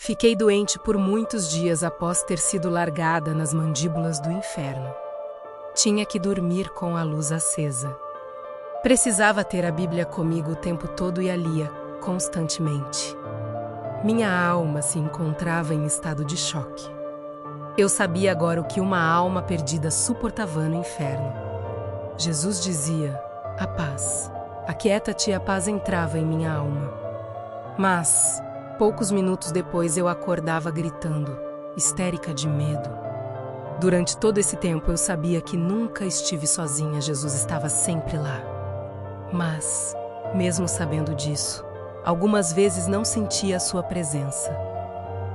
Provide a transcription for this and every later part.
Fiquei doente por muitos dias após ter sido largada nas mandíbulas do inferno. Tinha que dormir com a luz acesa. Precisava ter a Bíblia comigo o tempo todo e a lia constantemente. Minha alma se encontrava em estado de choque. Eu sabia agora o que uma alma perdida suportava no inferno. Jesus dizia: "A paz. Aquieta-te", e a paz entrava em minha alma. Mas, poucos minutos depois, eu acordava gritando, histérica de medo. Durante todo esse tempo eu sabia que nunca estive sozinha, Jesus estava sempre lá. Mas, mesmo sabendo disso, algumas vezes não sentia a sua presença.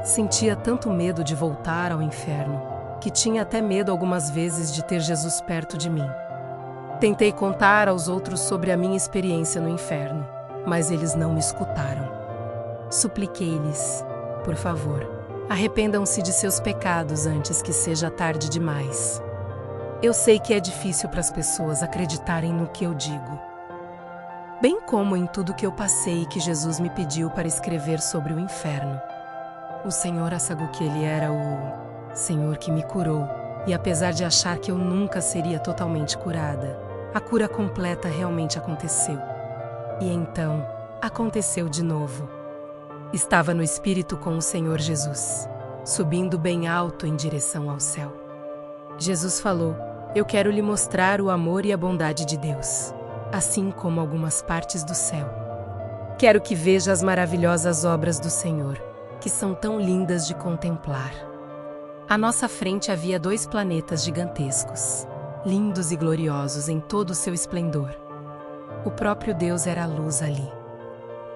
Sentia tanto medo de voltar ao inferno, que tinha até medo algumas vezes de ter Jesus perto de mim. Tentei contar aos outros sobre a minha experiência no inferno, mas eles não me escutaram. Supliquei-lhes: por favor, arrependam-se de seus pecados antes que seja tarde demais. Eu sei que é difícil para as pessoas acreditarem no que eu digo, bem como em tudo que eu passei e que Jesus me pediu para escrever sobre o inferno. O Senhor assegurou que Ele era o Senhor que me curou, e apesar de achar que eu nunca seria totalmente curada, a cura completa realmente aconteceu. E então, aconteceu de novo. Estava no Espírito com o Senhor Jesus, subindo bem alto em direção ao céu. Jesus falou: "Eu quero lhe mostrar o amor e a bondade de Deus, assim como algumas partes do céu. Quero que veja as maravilhosas obras do Senhor, que são tão lindas de contemplar." À nossa frente havia 2 planetas gigantescos, lindos e gloriosos em todo o seu esplendor. O próprio Deus era a luz ali.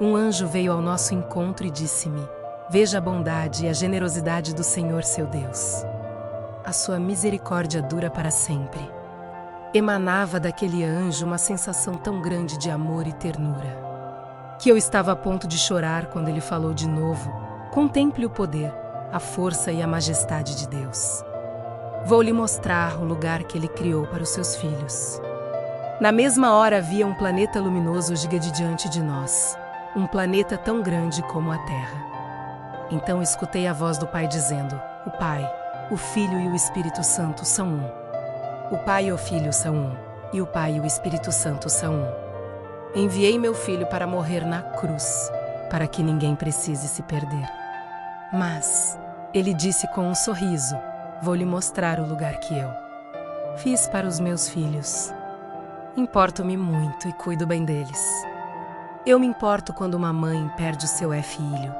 Um anjo veio ao nosso encontro e disse-me: "Veja a bondade e a generosidade do Senhor seu Deus. A sua misericórdia dura para sempre." Emanava daquele anjo uma sensação tão grande de amor e ternura, que eu estava a ponto de chorar quando ele falou de novo: "Contemple o poder, a força e a majestade de Deus. Vou lhe mostrar o lugar que Ele criou para os seus filhos." Na mesma hora havia um planeta luminoso gigante diante de nós, um planeta tão grande como a Terra. Então escutei a voz do Pai dizendo: "O Pai, o Filho e o Espírito Santo são um. O Pai e o Filho são um, e o Pai e o Espírito Santo são um. Enviei meu Filho para morrer na cruz, para que ninguém precise se perder. Mas," ele disse com um sorriso, "vou lhe mostrar o lugar que eu fiz para os meus filhos. Importo-me muito e cuido bem deles. Eu me importo quando uma mãe perde o seu filho.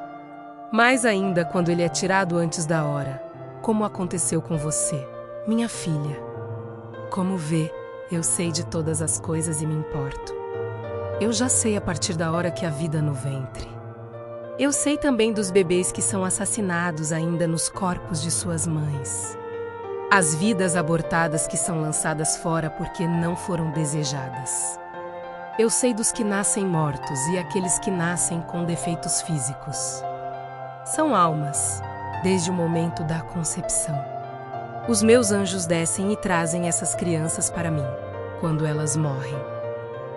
Mais ainda quando ele é tirado antes da hora, como aconteceu com você, minha filha. Como vê, eu sei de todas as coisas e me importo. Eu já sei a partir da hora que há vida no ventre. Eu sei também dos bebês que são assassinados ainda nos corpos de suas mães. As vidas abortadas que são lançadas fora porque não foram desejadas. Eu sei dos que nascem mortos e aqueles que nascem com defeitos físicos. São almas, desde o momento da concepção. Os meus anjos descem e trazem essas crianças para mim, quando elas morrem.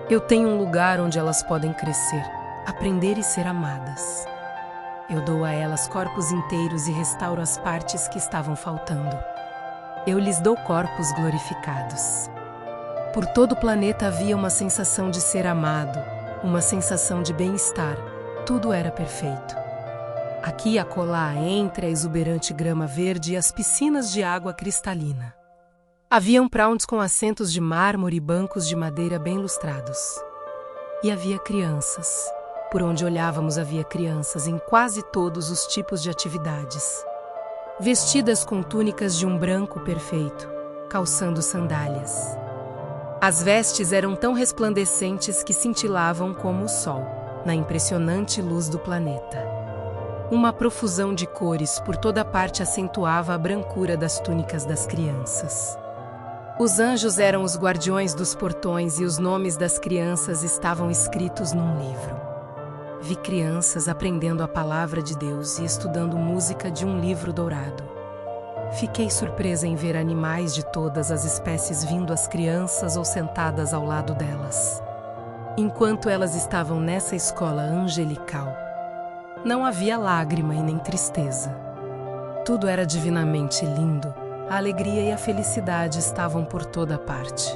Eu tenho um lugar onde elas podem crescer, aprender e ser amadas. Eu dou a elas corpos inteiros e restauro as partes que estavam faltando. Eu lhes dou corpos glorificados. Por todo o planeta havia uma sensação de ser amado, uma sensação de bem-estar. Tudo era perfeito. Aqui e acolá, entre a exuberante grama verde e as piscinas de água cristalina. Haviam prantos com assentos de mármore e bancos de madeira bem lustrados. E havia crianças. Por onde olhávamos havia crianças em quase todos os tipos de atividades. Vestidas com túnicas de um branco perfeito, calçando sandálias. As vestes eram tão resplandecentes que cintilavam como o sol, na impressionante luz do planeta. Uma profusão de cores por toda parte acentuava a brancura das túnicas das crianças. Os anjos eram os guardiões dos portões e os nomes das crianças estavam escritos num livro. Vi crianças aprendendo a palavra de Deus e estudando música de um livro dourado. Fiquei surpresa em ver animais de todas as espécies vindo às crianças ou sentadas ao lado delas. Enquanto elas estavam nessa escola angelical, Não havia lágrima e nem tristeza. Tudo era divinamente lindo, a alegria e a felicidade estavam por toda parte.